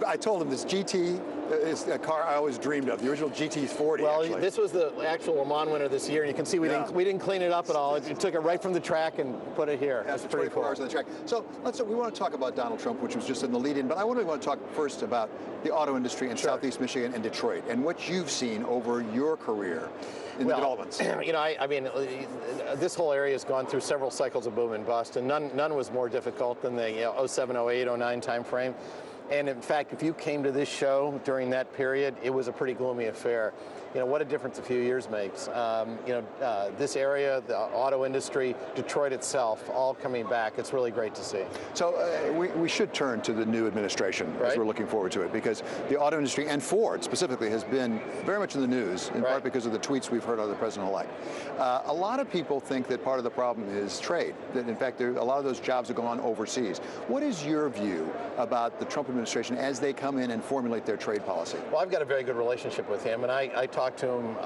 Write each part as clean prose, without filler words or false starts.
I told him this GT is a car I always dreamed of, the original GT40. Well, actually. This was the actual Le Mans winner this year. You can see we didn't clean it up at all. It took it right from the track and put it here. That's pretty cool. Hours on the track. So we want to talk about Donald Trump, which was just in the lead-in, but I want to talk first about the auto industry in Southeast Michigan and Detroit, and what you've seen over your career in the developments. I mean, this whole area has gone through several cycles of boom and bust, and none was more difficult than the 07, 08, 09 time frame. And in fact, if you came to this show during that period, it was a pretty gloomy affair. What a difference a few years makes. This area, the auto industry, Detroit itself, all coming back. It's really great to see. So we should turn to the new administration as we're looking forward to it, because the auto industry and Ford specifically has been very much in the news, in part because of the tweets we've heard of the president-elect. A lot of people think that part of the problem is trade, that in fact a lot of those jobs have gone overseas. What is your view about the Trump administration as they come in and formulate their trade policy? Well, I've got a very good relationship with him, and I talk to him,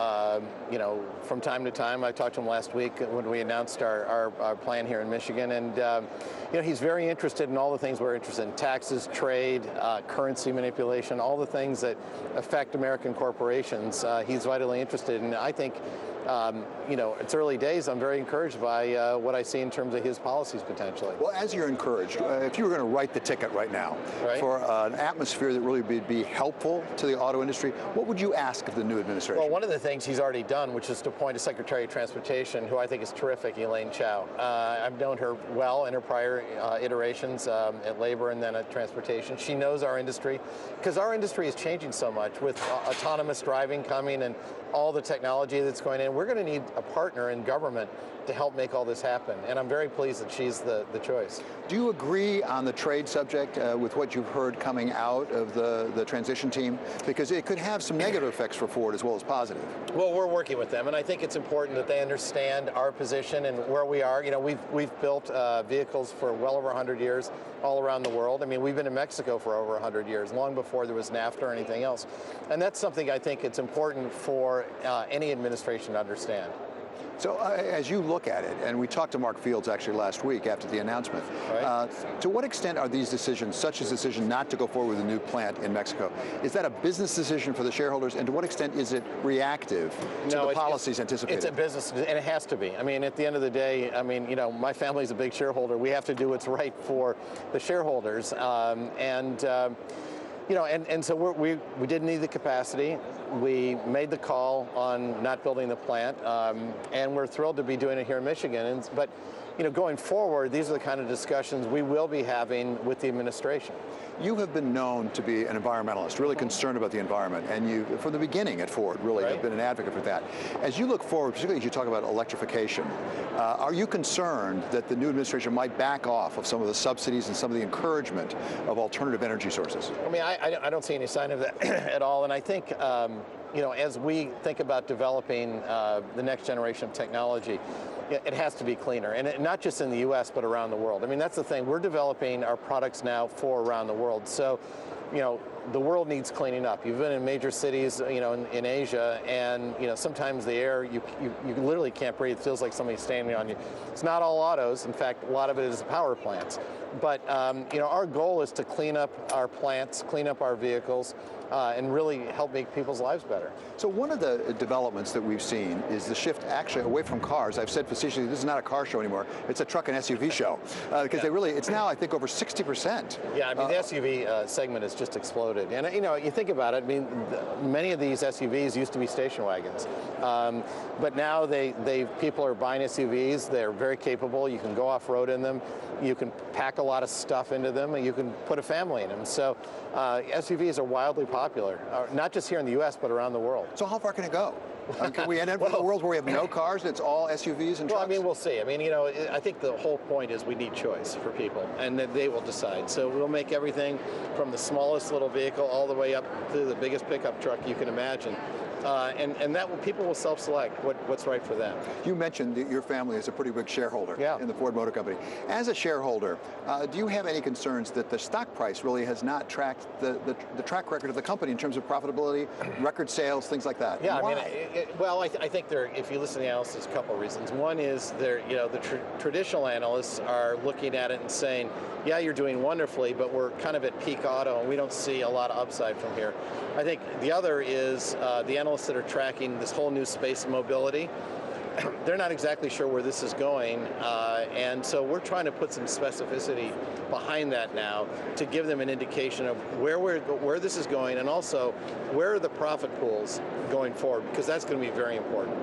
from time to time. I talked to him last week when we announced our plan here in Michigan, and he's very interested in all the things we're interested in: taxes, trade, currency manipulation, all the things that affect American corporations. He's vitally interested, and I think it's early days. I'm very encouraged by what I see in terms of his policies potentially. Well, as you're encouraged, if you were going to write the ticket right now for an atmosphere that really would be helpful to the auto industry, what would you ask of the new administration? Well, one of the things he's already done, which is to appoint a Secretary of Transportation, who I think is terrific, Elaine Chao. I've known her well in her prior iterations at labor and then at transportation. She knows our industry, because our industry is changing so much with autonomous driving coming and all the technology that's going in. We're going to need a partner in government to help make all this happen, and I'm very pleased that she's the choice. Do you agree on the trade subject with what you've heard coming out of the transition team? Because it could have some negative effects for Ford as well as positive. Well, we're working with them, and I think it's important that they understand our position and where we are. We've built vehicles for well over 100 years all around the world. I mean, we've been in Mexico for over 100 years, long before there was NAFTA or anything else. And that's something I think it's important for any administration to understand. So as you look at it, and we talked to Mark Fields actually last week after the announcement, to what extent are these decisions, such as the decision not to go forward with a new plant in Mexico, is that a business decision for the shareholders, and to what extent is it reactive to the policies anticipated? It's a business, and it has to be. I mean, at the end of the day, my family's a big shareholder. We have to do what's right for the shareholders, and so we didn't need the capacity. We made the call on not building the plant, and we're thrilled to be doing it here in Michigan. But going forward, these are the kind of discussions we will be having with the administration. You have been known to be an environmentalist, really concerned about the environment, and you, from the beginning at Ford, really have been an advocate for that. As you look forward, particularly as you talk about electrification, are you concerned that the new administration might back off of some of the subsidies and some of the encouragement of alternative energy sources? I mean, I don't see any sign of that at all, and I think, as we think about developing the next generation of technology, it has to be cleaner, and not just in the U.S., but around the world. I mean, that's the thing. We're developing our products now for around the world. So, the world needs cleaning up. You've been in major cities, in Asia, and sometimes the air, you literally can't breathe. It feels like somebody's standing on you. It's not all autos. In fact, a lot of it is power plants. But our goal is to clean up our plants, clean up our vehicles, and really help make people's lives better. So one of the developments that we've seen is the shift actually away from cars. I've said facetiously, this is not a car show anymore. It's a truck and SUV show, because it's now, I think, over 60%. Yeah, I mean, the SUV segment has just exploded. And you think about it, I mean, many of these SUVs used to be station wagons. But now people are buying SUVs. They're very capable. You can go off-road in them. You can pack a lot of stuff into them, and you can put a family in them. So SUVs are wildly popular, not just here in the U.S., but around the world. So how far can it go? Can we end up with a world where we have no cars, it's all SUVs and trucks? Well, I mean, we'll see. I mean, I think the whole point is we need choice for people, and that they will decide. So we'll make everything from the smallest little vehicle all the way up to the biggest pickup truck you can imagine. And people will self-select what's right for them. You mentioned that your family is a pretty big shareholder in the Ford Motor Company. As a shareholder, do you have any concerns that the stock price really has not tracked the track record of the company in terms of profitability, record sales, things like that? Yeah, Why? I mean, Well, I think if you listen to the analysts, there's a couple of reasons. One is the traditional analysts are looking at it and saying, yeah, you're doing wonderfully, but we're kind of at peak auto and we don't see a lot of upside from here. I think the other is the analysts that are tracking this whole new space of mobility. They're not exactly sure where this is going, and so we're trying to put some specificity behind that now to give them an indication of where this is going, and also where are the profit pools going forward, because that's going to be very important.